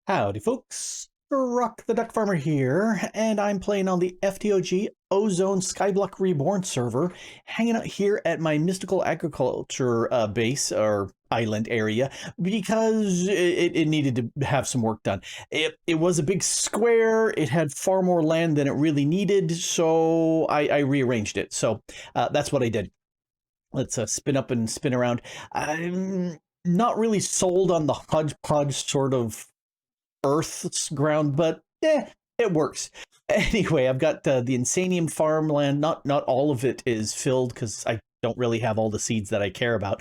Howdy folks, Grok the DuckFarmer here, and I'm playing on the FTOG Ozone Skyblock Reborn server, hanging out here at my mystical agriculture base, or island area, because it needed to have some work done. It was a big square, it had far more land than it really needed, so I rearranged it. So that's what I did. Let's spin up and spin around. I'm not really sold on the hodgepodge sort of Earth's ground, but it works. Anyway, I've got the Insanium farmland. Not all of it is filled because I don't really have all the seeds that I care about.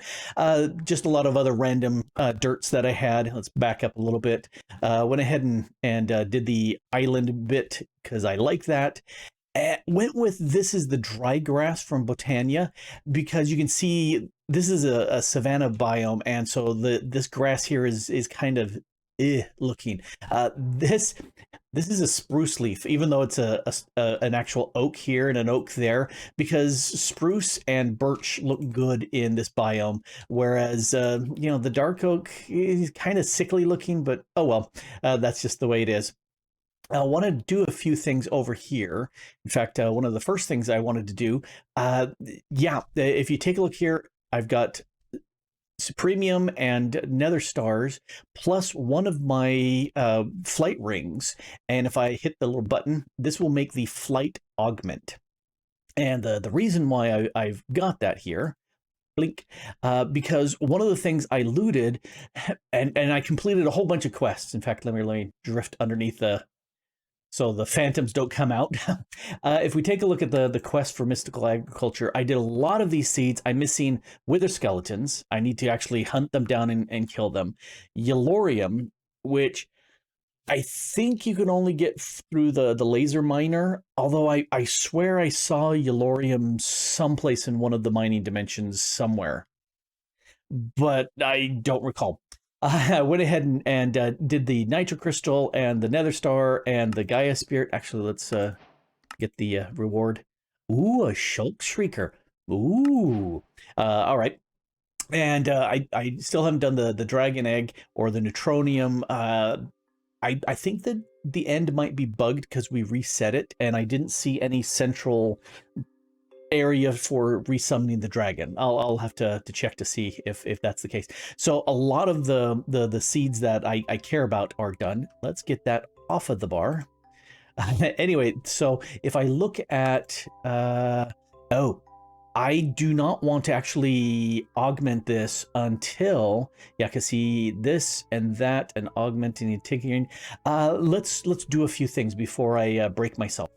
Just a lot of other random dirts that I had. Let's back up a little bit. Went ahead and did the island bit because I like that. Went with this is the dry grass from Botania because you can see this is a savanna biome, and so this grass here is kind of looking. This is a spruce leaf, even though it's an actual oak here and an oak there, because spruce and birch look good in this biome, whereas the dark oak is kind of sickly looking, but oh well, that's just the way it is. I want to do a few things over here. In fact, one of the first things I wanted to do, if you take a look here, I've got Supremium and nether stars plus one of my flight rings, and if I hit the little button, this will make the flight augment. And the reason why I've got that here, blink, because one of the things I looted, and I completed a whole bunch of quests. In fact, let me drift underneath so the phantoms don't come out. If we take a look at the quest for mystical agriculture, I did a lot of these seeds. I'm missing wither skeletons. I need to actually hunt them down and kill them. Yellorium, which I think you can only get through the laser miner, although I swear I saw Yellorium someplace in one of the mining dimensions somewhere, but I don't recall. I went ahead and did the nitro crystal and the nether star and the Gaia spirit. Actually, let's get the reward. Ooh, a shulk shrieker. Ooh. All right. And I still haven't done the dragon egg or the neutronium. I think that the end might be bugged because we reset it, and I didn't see any central area for resummoning the dragon. I'll have to check to see if that's the case. So a lot of the seeds that I care about are done. Let's get that off of the bar. Anyway, so if I look at I do not want to actually augment this until, yeah, because see this and that and augmenting and taking. Let's do a few things before I break myself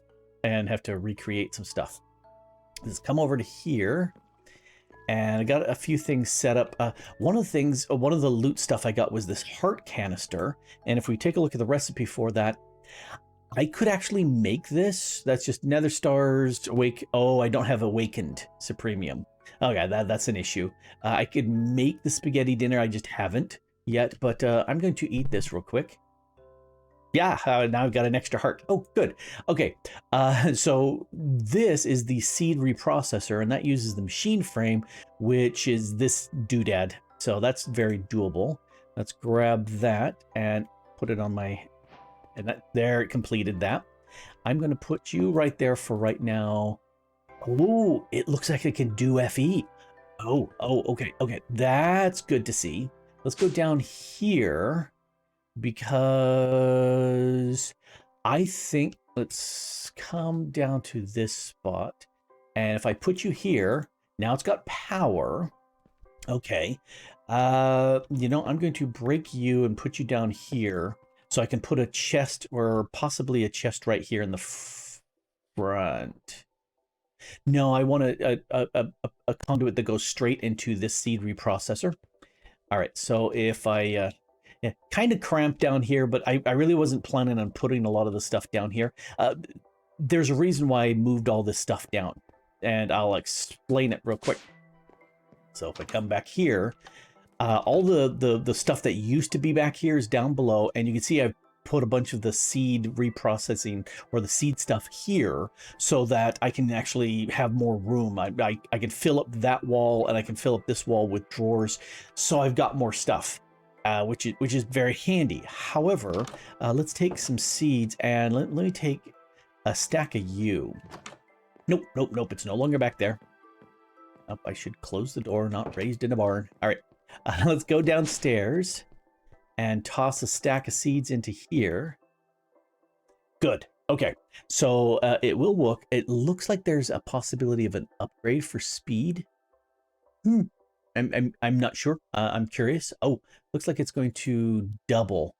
and have to recreate some stuff. Let's come over to here, and I got a few things set up. One of the loot stuff I got was this heart canister, and if we take a look at the recipe for that, I could actually make this. That's just nether stars, awake. Oh, I don't have awakened Supremium. Okay, that's an issue. I could make the spaghetti dinner, I just haven't yet, but I'm going to eat this real quick. Yeah, now I've got an extra heart. Oh, good. Okay, so this is the seed reprocessor, and that uses the machine frame, which is this doodad. So that's very doable. Let's grab that and put it on my, and that there, it completed that. I'm going to put you right there for right now. Oh, it looks like it can do FE. Oh, okay, that's good to see. Let's go down here, because I think, let's come down to this spot, and if I put you here, now it's got power. Okay, I'm going to break you and put you down here so I can put a chest, or possibly a chest right here in the front. No, I want a conduit that goes straight into this seed reprocessor. All right, so if I yeah, kind of cramped down here, but I really wasn't planning on putting a lot of the stuff down here. There's a reason why I moved all this stuff down, and I'll explain it real quick. So if I come back here, all the stuff that used to be back here is down below, and you can see I've put a bunch of the seed reprocessing or the seed stuff here so that I can actually have more room. I can fill up that wall, and I can fill up this wall with drawers, so I've got more stuff. which is very handy. However, let's take some seeds and let me take a stack of you. Nope, nope, nope. It's no longer back there. Oh, I should close the door, not raised in a barn. All right, let's go downstairs and toss a stack of seeds into here. Good. Okay, so it will look. It looks like there's a possibility of an upgrade for speed. I'm not sure. I'm curious. Oh, looks like it's going to double.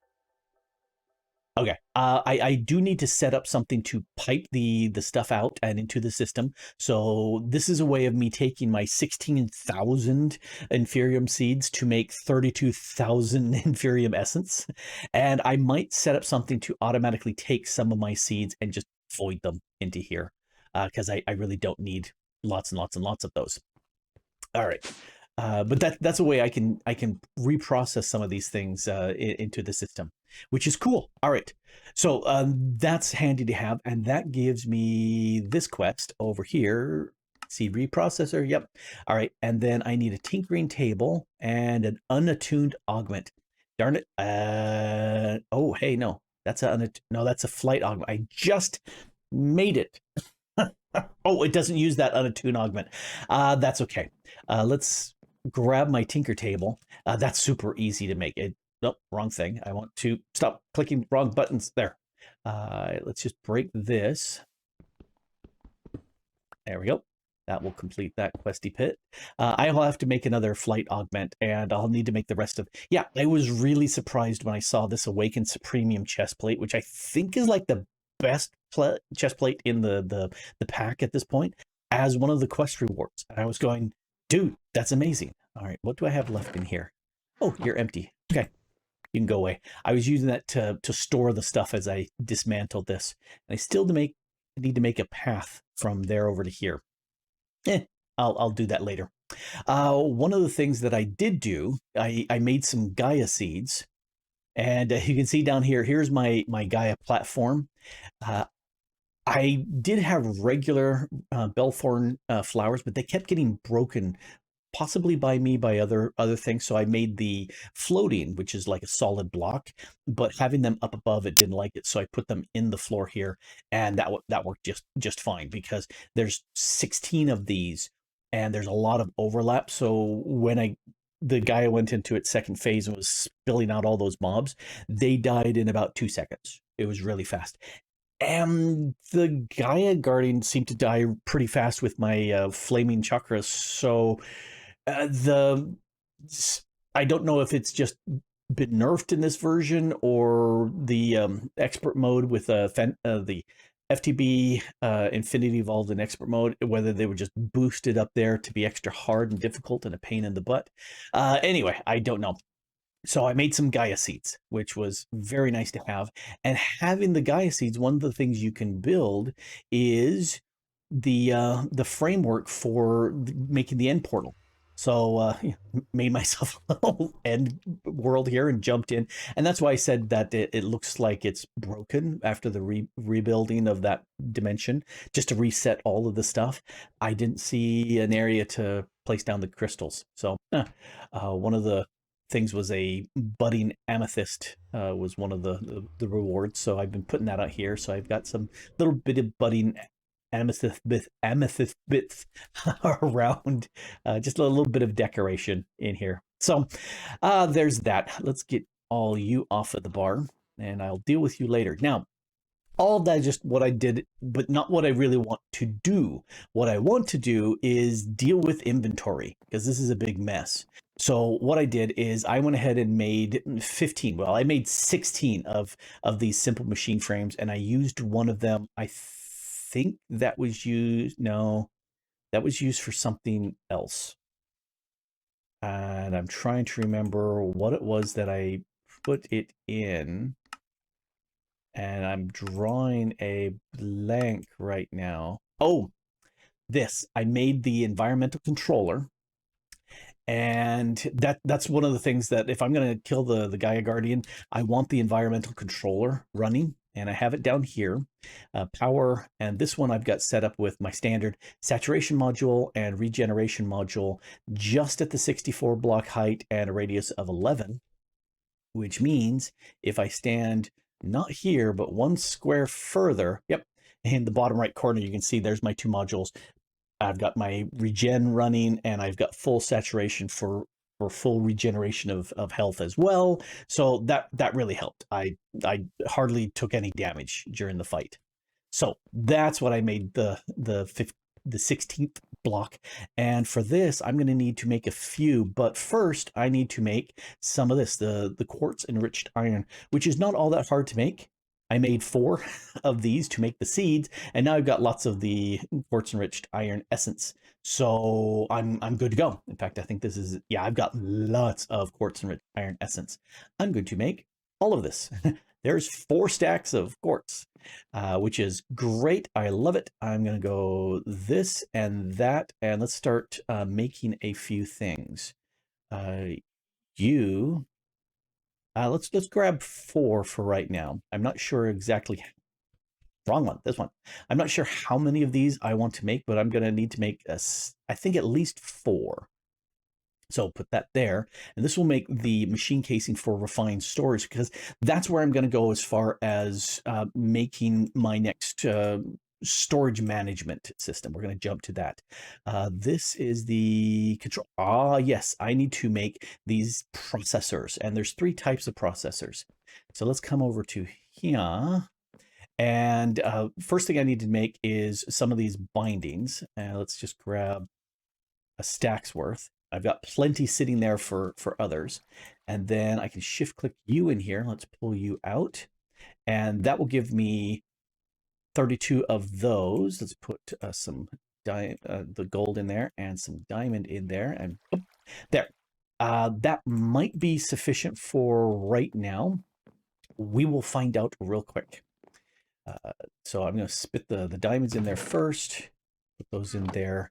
Okay. I do need to set up something to pipe the stuff out and into the system. So this is a way of me taking my 16,000 Inferium seeds to make 32,000 Inferium essence. And I might set up something to automatically take some of my seeds and just void them into here. Because I really don't need lots and lots and lots of those. All right. But that's a way I can reprocess some of these things into the system, which is cool. All right, so that's handy to have, and that gives me this quest over here, seed reprocessor. Yep. All right, and then I need a tinkering table and an unattuned augment. Darn it. Oh, hey, no, that's a flight augment. I just made it. Oh, it doesn't use that unattuned augment. That's okay. Let's grab my tinker table. That's super easy to make. Nope, wrong thing. I want to stop clicking wrong buttons there. Let's just break this. There we go. That will complete that questy pit. I'll have to make another flight augment, and I'll need to make the rest of... Yeah, I was really surprised when I saw this Awakened Supremium chest plate, which I think is like the best chest plate in the pack at this point, as one of the quest rewards. And I was going, dude, that's amazing. All right, what do I have left in here? Oh, you're empty. Okay, you can go away. I was using that to store the stuff as I dismantled this. And I still need to make a path from there over to here. I'll do that later. One of the things that I did do, I made some Gaia seeds. And you can see down here, here's my Gaia platform. I did have regular Bellthorn flowers, but they kept getting broken, possibly by me, by other things. So I made the floating, which is like a solid block, but having them up above, it didn't like it. So I put them in the floor here, and that worked just fine, because there's 16 of these, and there's a lot of overlap. So when the Gaia went into its second phase and was spilling out all those mobs, they died in about 2 seconds. It was really fast. And the Gaia Guardian seemed to die pretty fast with my flaming chakras. So I don't know if it's just been nerfed in this version, or the expert mode with the FTB Infinity Evolved in expert mode, whether they were just boosted up there to be extra hard and difficult and a pain in the butt. Anyway, I don't know. So I made some Gaia seeds, which was very nice to have. And having the Gaia seeds, one of the things you can build is the framework for making the end portal. So made myself a little end world here and jumped in. And that's why I said that it looks like it's broken after the rebuilding of that dimension, just to reset all of the stuff. I didn't see an area to place down the crystals. So one of the things was a budding amethyst was one of the rewards. So I've been putting that out here. So I've got some little bit of budding amethyst bits around, just a little bit of decoration in here. So there's that. Let's get all you off of the bar, and I'll deal with you later. Now, all of that is just what I did, but not what I really want to do. What I want to do is deal with inventory, because this is a big mess. So what I did is I went ahead and made 15. Well, I made 16 of these simple machine frames, and I used one of them. I think that was used. No, that was used for something else. And I'm trying to remember what it was that I put it in. And I'm drawing a blank right now. Oh, this. I made the environmental controller. And that's one of the things that if I'm going to kill the Gaia Guardian, I want the environmental controller running. And I have it down here, power. And this one I've got set up with my standard saturation module and regeneration module, just at the 64 block height and a radius of 11. which means if I stand not here, but one square further, yep, in the bottom right corner, you can see there's my 2 modules. I've got my regen running, and I've got full saturation for full regeneration of health as well. So that really helped. I hardly took any damage during the fight. So that's what I made the 16th block. And for this, I'm going to need to make a few. But first, I need to make some of this, the quartz enriched iron, which is not all that hard to make. I made 4 of these to make the seeds, and now I've got lots of the quartz enriched iron essence. So I'm good to go. In fact, I think this is, yeah, I've got lots of quartz enriched iron essence. I'm going to make all of this. There's 4 stacks of quartz, which is great. I love it. I'm going to go this and that, and let's start making a few things. Let's grab 4 for right now. I'm not sure exactly. Wrong one. This one. I'm not sure how many of these I want to make, but I'm going to need to make I think at least 4. So put that there, and this will make the machine casing for refined storage, because that's where I'm going to go as far as making my next storage management system. We're going to jump to that. This is the control. Yes, I need to make these processors, and there's 3 types of processors. So let's come over to here. And first thing I need to make is some of these bindings. Let's just grab a stack's worth. I've got plenty sitting there for others. And then I can shift click you in here. Let's pull you out. And that will give me 32 of those. Let's put some the gold in there and some diamond in there. And there. That might be sufficient for right now. We will find out real quick. So I'm going to spit the diamonds in there first. Put those in there.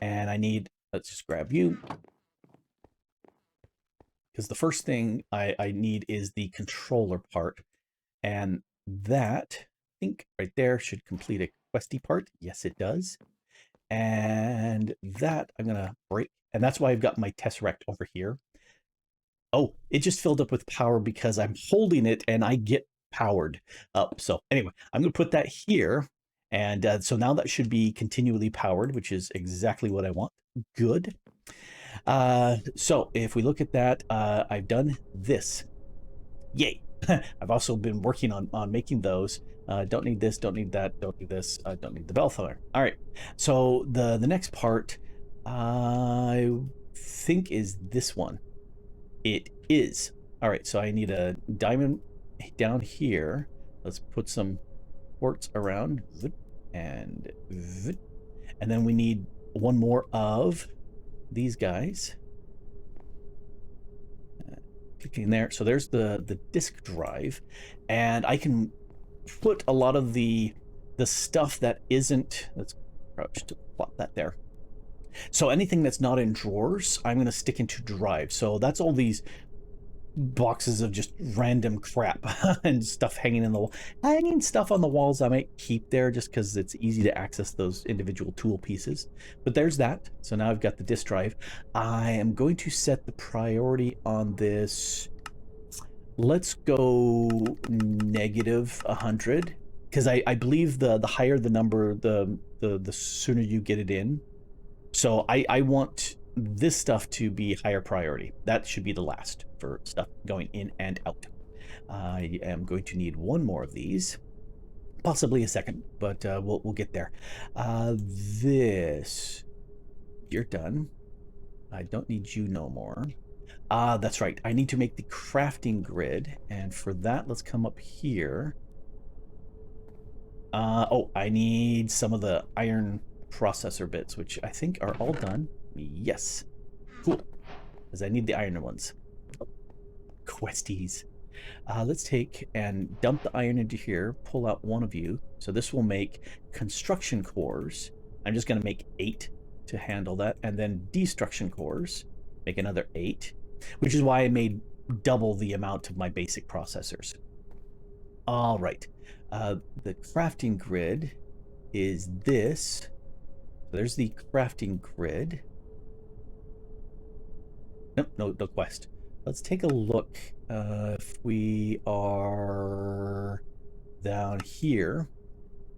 And I need, let's just grab you. Because the first thing I need is the controller part. And that, I think right there, should complete a questy part. Yes, it does. And that I'm going to break. And that's why I've got my Tesseract over here. Oh, it just filled up with power because I'm holding it and I get powered up. So anyway, I'm going to put that here. And so now that should be continually powered, which is exactly what I want. Good. So if we look at that, I've done this. Yay. I've also been working on making those. Don't need this, don't need that, don't need this, don't need the bell filler. All right. So the next part, I think is this one. It is. All right. So I need a diamond down here. Let's put some quartz around, and then we need one more of these guys. Clicking there. So there's the disk drive, and I can put a lot of the stuff that isn't. Let's crouch to plot that there. So anything that's not in drawers, I'm going to stick into drive. So that's all these boxes of just random crap and stuff hanging in the wall. Hanging stuff on the walls I might keep there just because it's easy to access those individual tool pieces. But there's that. So now I've got the disk drive. I am going to set the priority on this. Let's go negative 100, because I believe the higher the number, the sooner you get it in. So I want this stuff to be higher priority. That should be the last for stuff going in and out. I am going to need one more of these, possibly a second, but we'll get there. This, you're done. I don't need you no more. That's right. I need to make the crafting grid, and for that, let's come up here. Oh, I need some of the iron processor bits, which I think are all done. Yes. Cool. Because I need the iron ones. Questies. Let's take and dump the iron into here, pull out one of you. So this will make construction cores. I'm just going to make 8 to handle that. And then destruction cores, make another 8, which is why I made double the amount of my basic processors. All right. The crafting grid is this. So there's the crafting grid. Nope, no quest. Let's take a look if we are down here.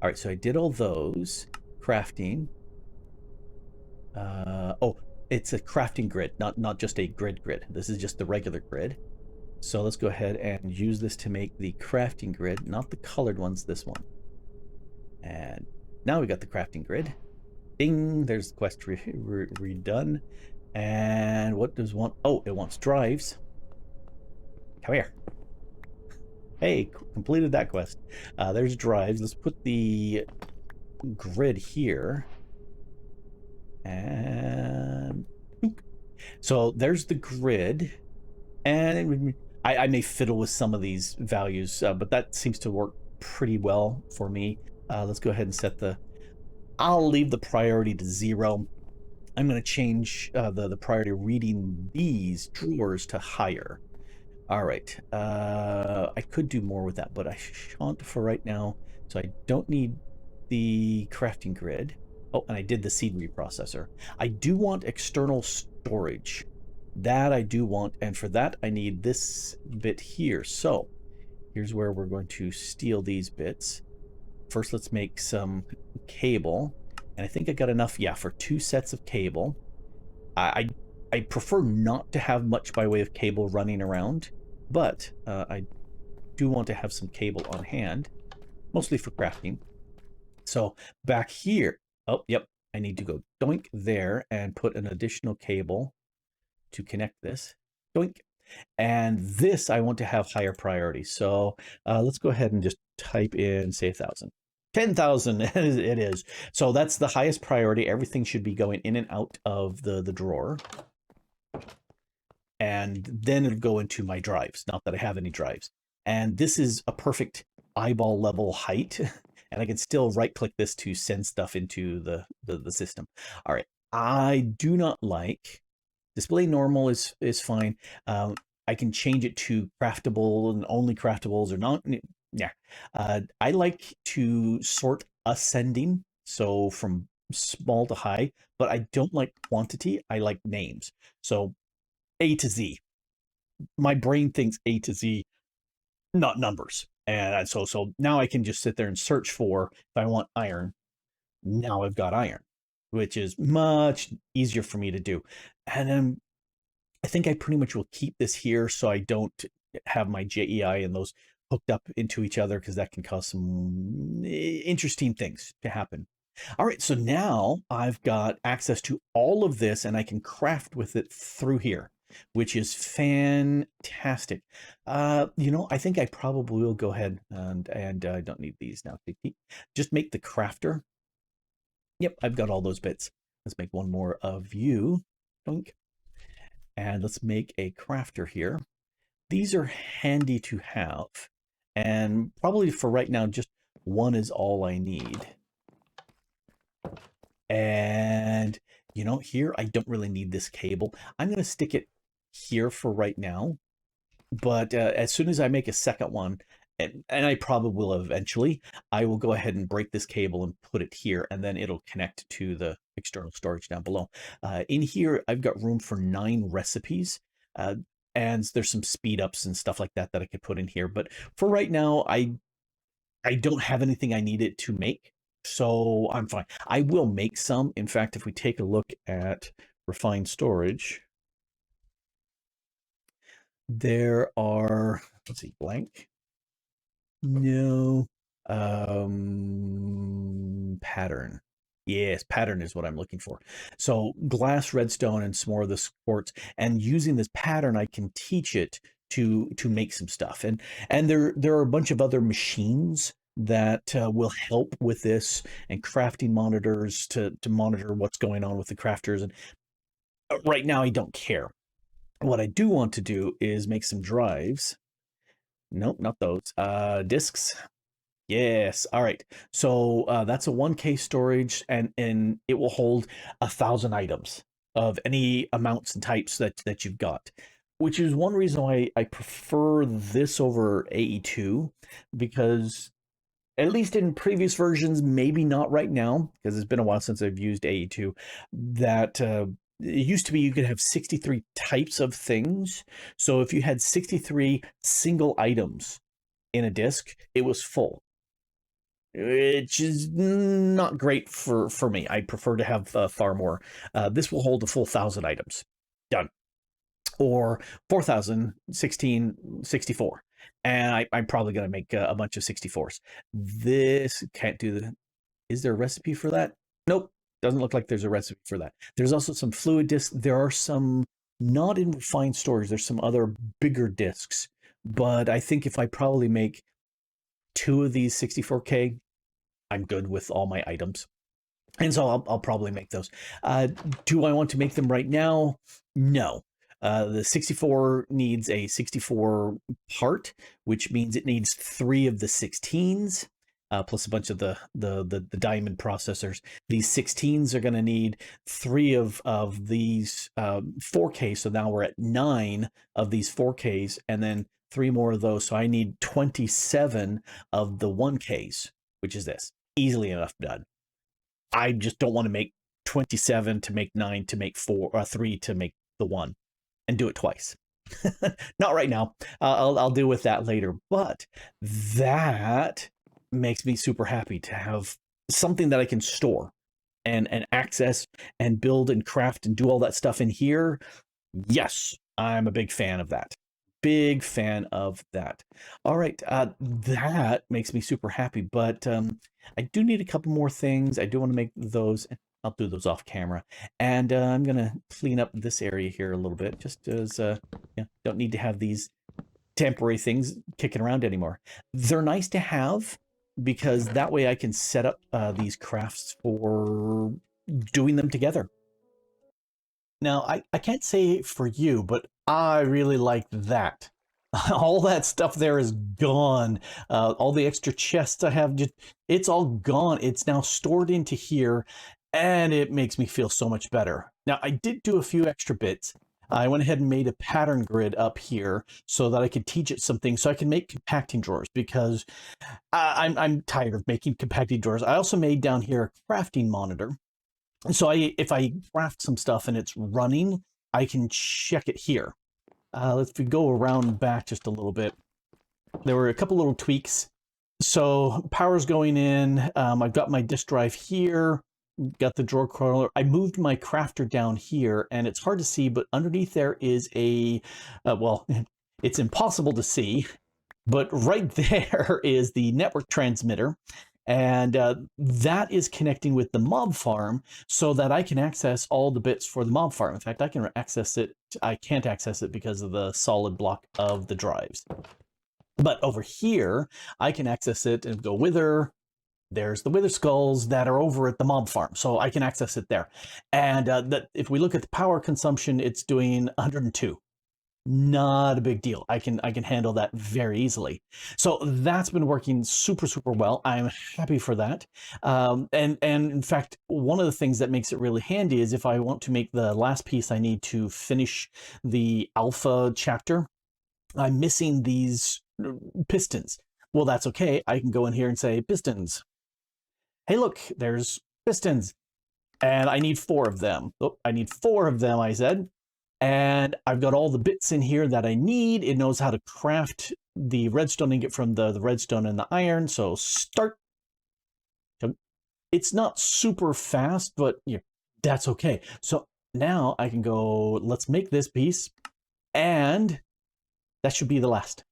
All right, so I did all those. Crafting. Oh, it's a crafting grid, not just a grid. This is just the regular grid. So let's go ahead and use this to make the crafting grid, not the colored ones, this one. And now we got the crafting grid. Ding, there's the quest redone. And what does one? Oh, it wants drives. Come here. Hey, completed that quest. There's drives. Let's put the grid here. And so there's the grid. And I may fiddle with some of these values, but that seems to work pretty well for me. Let's go ahead and set the... I'll leave the priority to 0. I'm going to change the priority reading these drawers to higher. All right. I could do more with that, but I shan't for right now. So I don't need the crafting grid. Oh, and I did the seed reprocessor. I do want external storage. That I do want, and for that I need this bit here. So here's where we're going to steal these bits. First, let's make some cable. And I think I got enough, yeah, for 2 sets of cable. I prefer not to have much by way of cable running around, but I do want to have some cable on hand, mostly for crafting. So back here, oh, yep, I need to go doink there and put an additional cable to connect this. Doink. And this I want to have higher priority. So let's go ahead and just type in, say, 1,000. 10,000 it is. So that's the highest priority. Everything should be going in and out of the drawer. And then it'll go into my drives. Not that I have any drives. And this is a perfect eyeball level height. And I can still right click this to send stuff into the system. All right. I do not like display normal is fine. I can change it to craftable and only craftables or not. Yeah. I like to sort ascending, so from small to high, but I don't like quantity. I like names. So A to Z. My brain thinks A to Z, not numbers. And so now I can just sit there and search for, if I want iron, now I've got iron, which is much easier for me to do. And then I think I pretty much will keep this here so I don't have my JEI and those hooked up into each other, because that can cause some interesting things to happen. All right, so now I've got access to all of this and I can craft with it through here, which is fantastic. You know, I think I probably will go ahead and I don't need these now. Just make the crafter. Yep, I've got all those bits. Let's make one more of you. Doink. And let's make a crafter here. These are handy to have. And probably for right now, just one is all I need. And, you know, here, I don't really need this cable. I'm going to stick it here for right now. But as soon as I make a second one, and I probably will eventually, I will go ahead and break this cable and put it here, and then it'll connect to the external storage down below. In here, I've got room for 9 recipes, and there's some speed ups and stuff like that that I could put in here. But for right now, I don't have anything I need it to make, so I'm fine. I will make some. In fact, if we take a look at refined storage, there are, let's see, blank. No. Pattern. Yes, pattern is what I'm looking for. So glass, redstone, and some more of the quartz. And using this pattern, I can teach it to make some stuff. And there are a bunch of other machines that will help with this, and crafting monitors to monitor what's going on with the crafters. And right now, I don't care. What I do want to do is make some drives. Nope, not those. Discs. Yes. All right. So that's a 1K storage, and it will hold 1,000 items of any amounts and types that you've got, which is one reason why I prefer this over AE2, because at least in previous versions, maybe not right now, because it's been a while since I've used AE2, that it used to be you could have 63 types of things. So if you had 63 single items in a disk, it was full, which is not great for me. I prefer to have far more. This will hold a full 1,000 items. Done. Or 4,000, 16, 64. And I'm probably going to make a bunch of 64s. This can't do the... Is there a recipe for that? Nope. Doesn't look like there's a recipe for that. There's also some fluid disks. There are some not in refined storage. There's some other bigger disks. But I think if I probably make 2 of these 64K, I'm good with all my items. And so I'll probably make those. Do I want to make them right now? No. The 64 needs a 64 part, which means it needs 3 of the 16s, plus a bunch of the diamond processors. These 16s are going to need 3 of these 4K. So now we're at 9 of these 4Ks, and then 3 more of those. So I need 27 of the 1Ks, which is this. Easily enough done. I just don't want to make 27 to make 9 to make 4 or 3 to make the 1 and do it twice. Not right now. I'll deal with that later. But that makes me super happy to have something that I can store and access and build and craft and do all that stuff in here. Yes, I'm a big fan of that. Big fan of that. All right, that makes me super happy, but I do need a couple more things. I do want to make those. I'll do those off camera. And I'm going to clean up this area here a little bit, just as don't need to have these temporary things kicking around anymore. They're nice to have because that way I can set up these crafts for doing them together. Now, I can't say for you, but I really like that. All that stuff there is gone. All the extra chests I have, it's all gone. It's now stored into here, and it makes me feel so much better. Now, I did do a few extra bits. I went ahead and made a pattern grid up here so that I could teach it something, so I can make compacting drawers, because I'm tired of making compacting drawers. I also made down here a crafting monitor. So if I craft some stuff and it's running, I can check it here. Let's go around back just a little bit. There were a couple little tweaks. So power's going in. I've got my disk drive here. Got the drawer crawler. I moved my crafter down here, and it's hard to see, but underneath there is a, well, it's impossible to see, but right there is the network transmitter. And that is connecting with the mob farm so that I can access all the bits for the mob farm. In fact, I can access it. I can't access it because of the solid block of the drives. But over here, I can access it and go wither. There's the wither skulls that are over at the mob farm. So I can access it there. And if we look at the power consumption, it's doing 102. Not a big deal. I can handle that very easily. So that's been working super well. I'm happy for that. And in fact, one of the things that makes it really handy is if I want to make the last piece, I need to finish the alpha chapter. I'm missing these pistons. Well, that's okay. I can go in here and say pistons. Hey, look, there's pistons. And I need 4 of them. Oh, I need 4 of them, I said. And I've got all the bits in here that I need. It knows how to craft the redstone ingot from the redstone and the iron. So start. It's not super fast, but yeah, that's okay. So now I can go, let's make this piece. And that should be the last.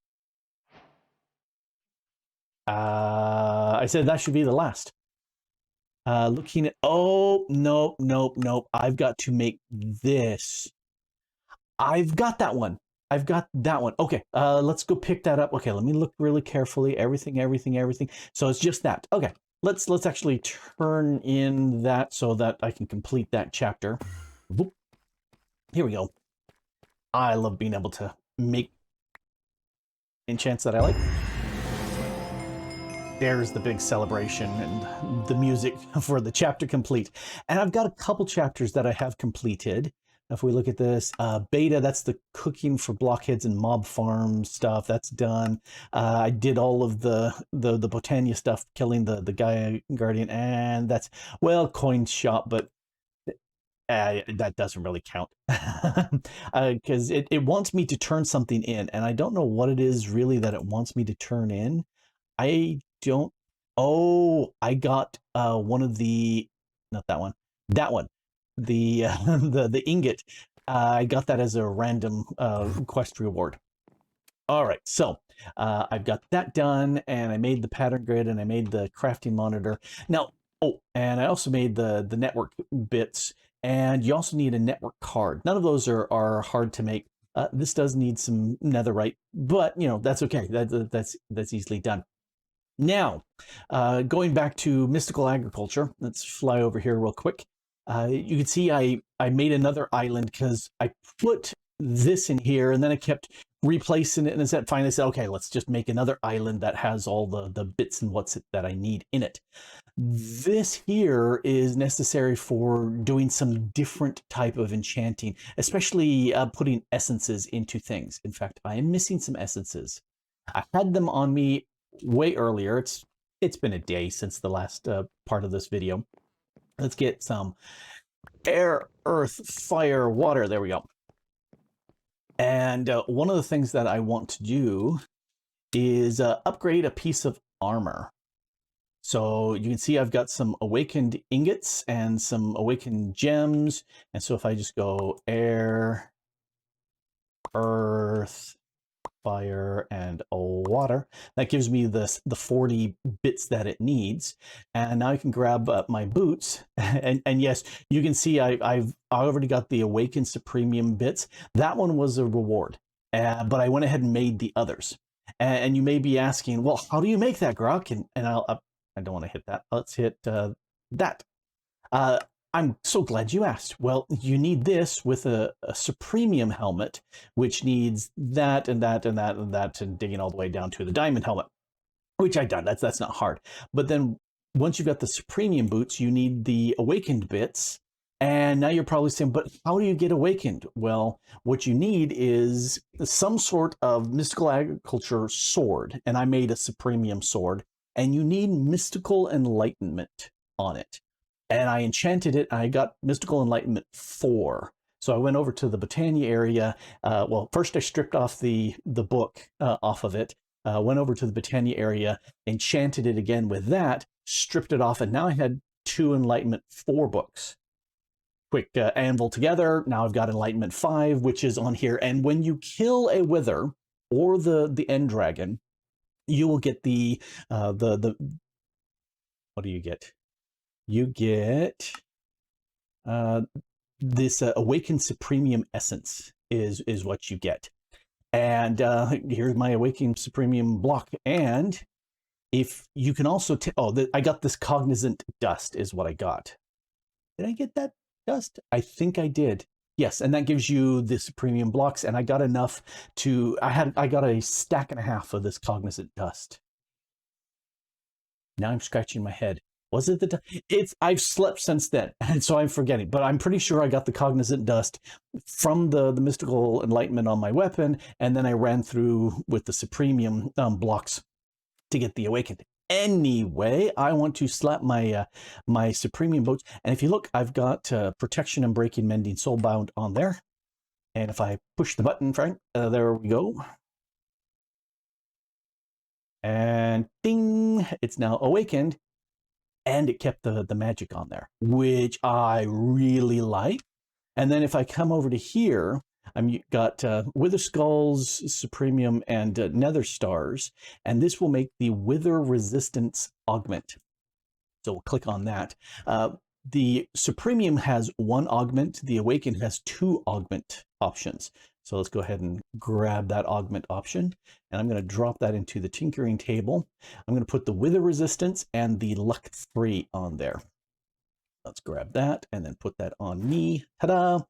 I said that should be the last. Looking at, oh, nope. I've got to make this. I've got that one. I've got that one. Okay, let's go pick that up. Okay, let me look really carefully. Everything. So it's just that. Okay, let's actually turn in that so that I can complete that chapter. Whoop. Here we go. I love being able to make enchants that I like. There's the big celebration and the music for the chapter complete. And I've got a couple chapters that I have completed. If we look at this, beta, that's the cooking for blockheads and mob farm stuff. That's done. I did all of the Botania stuff, killing the Gaia Guardian, and that's, well, coin shop, but that doesn't really count because it wants me to turn something in, and I don't know what it is really that it wants me to turn in. I don't. Oh, I got one of the, not that one, that one, the the ingot. I got that as a random quest reward. All right, so I've got that done, and I made the pattern grid, and I made the crafting monitor. Now, oh, and I also made the network bits, and you also need a network card. None of those are hard to make. This does need some netherite, but you know that's okay. That's easily done. Now, going back to mystical agriculture, let's fly over here real quick. You can see I made another island because I put this in here, and then I kept replacing it, and instead finally said, okay, let's just make another island that has all the bits and what's that I need in it. This here is necessary for doing some different type of enchanting, especially putting essences into things. In fact, I am missing some essences. I had them on me way earlier. It's been a day since the last part of this video. Let's get some air, earth, fire, water. There we go. And one of the things that I want to do is upgrade a piece of armor. So you can see I've got some awakened ingots and some awakened gems. And so if I just go air, earth, fire, and water, that gives me the 40 bits that it needs. And now I can grab my boots, and yes, you can see I've already got the awakened Supremium bits. That one was a reward, but I went ahead and made the others. And you may be asking, well, how do you make that, Grok? And I don't want to hit that. Let's hit that. I'm so glad you asked. Well, you need this with a Supremium helmet, which needs that and that and that and that, and digging all the way down to the diamond helmet, which I've done. That's not hard. But then once you've got the Supremium boots, you need the awakened bits. And now you're probably saying, but how do you get awakened? Well, what you need is some sort of mystical agriculture sword. And I made a Supremium sword. And you need mystical enlightenment on it. And I enchanted it, and I got Mystical Enlightenment 4. So I went over to the Botania area. Well, first I stripped off the book off of it, went over to the Botania area, enchanted it again with that, stripped it off, and now I had 2 Enlightenment 4 books. Quick anvil together, now I've got Enlightenment 5, which is on here. And when you kill a Wither or the End Dragon, you will get the what do you get? You get this Awakened Supremium Essence is what you get. And here's my Awakened Supremium block. And if you can also, I got this Cognizant Dust is what I got. Did I get that dust? I think I did. Yes, and that gives you the Supremium blocks, and I got enough to, I got a stack and a half of this Cognizant Dust. Now I'm scratching my head. Was it I've slept since then, and so I'm forgetting, but I'm pretty sure I got the Cognizant Dust from the Mystical Enlightenment on my weapon, and then I ran through with the Supremium blocks to get the Awakened. Anyway, I want to slap my my Supremium boots, and if you look, I've got Protection and Breaking, Mending, Soulbound on there, and if I push the button, Frank, there we go. And ding, it's now awakened. And it kept the magic on there, which I really like. And then if I come over to here, I've got Wither Skulls, Supremium, and Nether Stars. And this will make the Wither Resistance Augment. So we'll click on that. The Supremium has 1 augment. The Awakened has 2 augment options. So let's go ahead and grab that augment option, and I'm going to drop that into the tinkering table. I'm going to put the Wither Resistance and the Luck 3 on there. Let's grab that and then put that on me. Ta-da!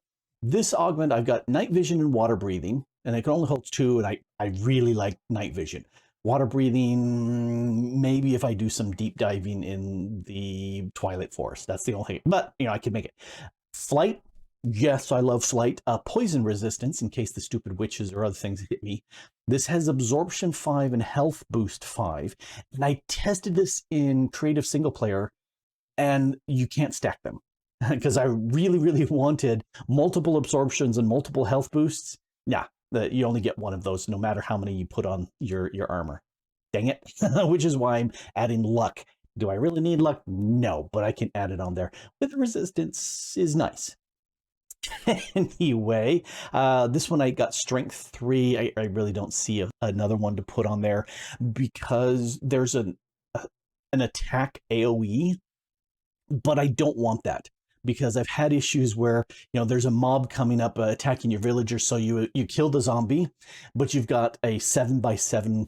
This augment, I've got Night Vision and Water Breathing, and it can only hold 2, and I really like Night Vision. Water Breathing, maybe if I do some deep diving in the Twilight Forest. That's the only thing, but you know, I can make it. Flight. Yes, I love flight. Poison resistance, in case the stupid witches or other things hit me. This has absorption 5 and health boost 5. And I tested this in creative single player, and you can't stack them. because I really, really wanted multiple absorptions and multiple health boosts. Nah, you only get one of those no matter how many you put on your armor. Dang it. Which is why I'm adding luck. Do I really need luck? No, but I can add it on there. With resistance is nice. Anyway, this one I got strength 3. I really don't see another one to put on there because there's an attack AoE, but I don't want that because I've had issues where there's a mob coming up attacking your villagers, so you kill the zombie, but you've got a 7x7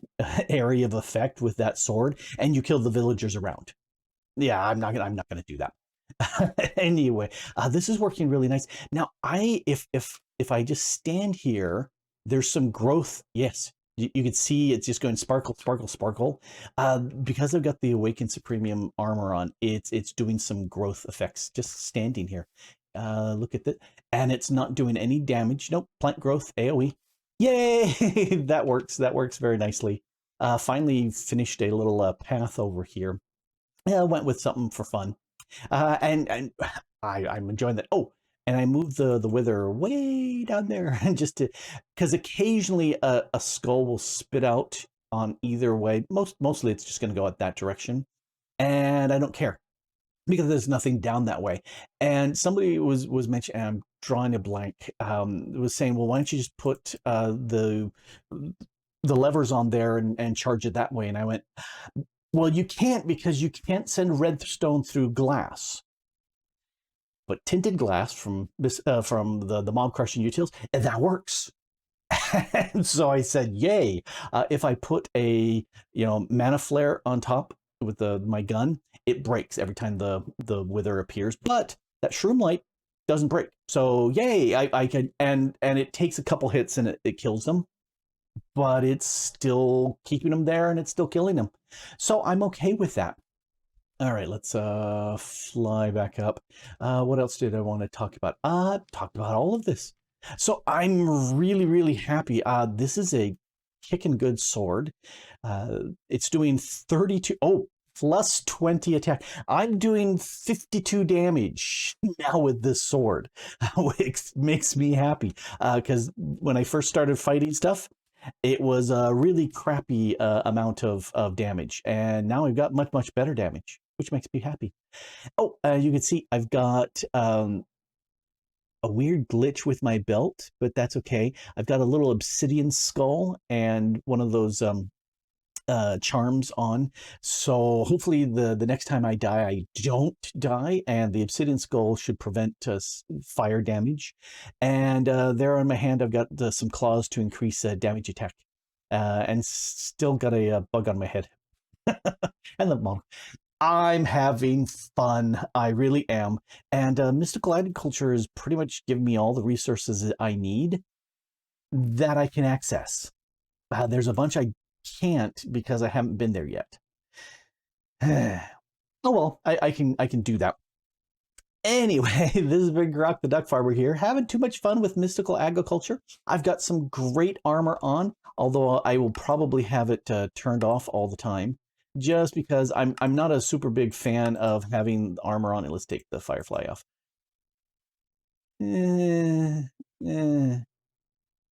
area of effect with that sword, and you kill the villagers around. Yeah, I'm not gonna do that. Anyway, this is working really nice. Now, if I just stand here, there's some growth. Yes, you can see it's just going sparkle, sparkle, sparkle. Because I've got the Awakened Supremium armor on, it's doing some growth effects just standing here. Look at that, and it's not doing any damage. Nope, plant growth AOE. Yay! That works. That works very nicely. Finally finished a little path over here. Yeah, I went with something for fun. And I'm enjoying that. Oh, and I moved the wither way down there just to, because occasionally a skull will spit out on either way. Mostly it's just going to go at that direction, and I don't care because there's nothing down that way. And somebody was mentioning, I'm drawing a blank, was saying, well, why don't you just put the levers on there and charge it that way? And I went, well, you can't, because you can't send redstone through glass. But tinted glass from this from the mob crushing utils, and that works. And so I said, yay. If I put a mana flare on top with my gun, it breaks every time the wither appears. But that shroom light doesn't break. So yay, I can, and it takes a couple hits and it kills them. But it's still keeping them there and it's still killing them. So I'm okay with that. All right, let's fly back up. What else did I want to talk about? Talked about all of this. So I'm really, really happy. This is a kicking good sword. It's doing 32. Oh, plus 20 attack. I'm doing 52 damage now with this sword, which makes me happy. Because when I first started fighting stuff, it was a really crappy amount of damage, and now I've got much, much better damage, which makes me happy. Oh, you can see I've got a weird glitch with my belt, but that's okay. I've got a little obsidian skull and one of those charms on, so hopefully the next time I die, I don't die, and the obsidian skull should prevent fire damage. And there on my hand, I've got some claws to increase damage attack, and still got a bug on my head. And the monk. I'm having fun. I really am. And mystical agriculture is pretty much giving me all the resources that I need that I can access. There's a bunch I can't because I haven't been there yet. Oh well, I can do that. Anyway, this has been Grok the DuckFarmer here, having too much fun with mystical agriculture. I've got some great armor on, although I will probably have it turned off all the time, just because I'm not a super big fan of having armor on it. Let's take the firefly off.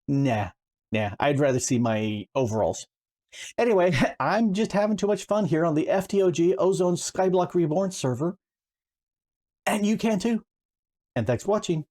Nah, I'd rather see my overalls. Anyway, I'm just having too much fun here on the FTOG Ozone Skyblock Reborn server. And you can too. And thanks for watching.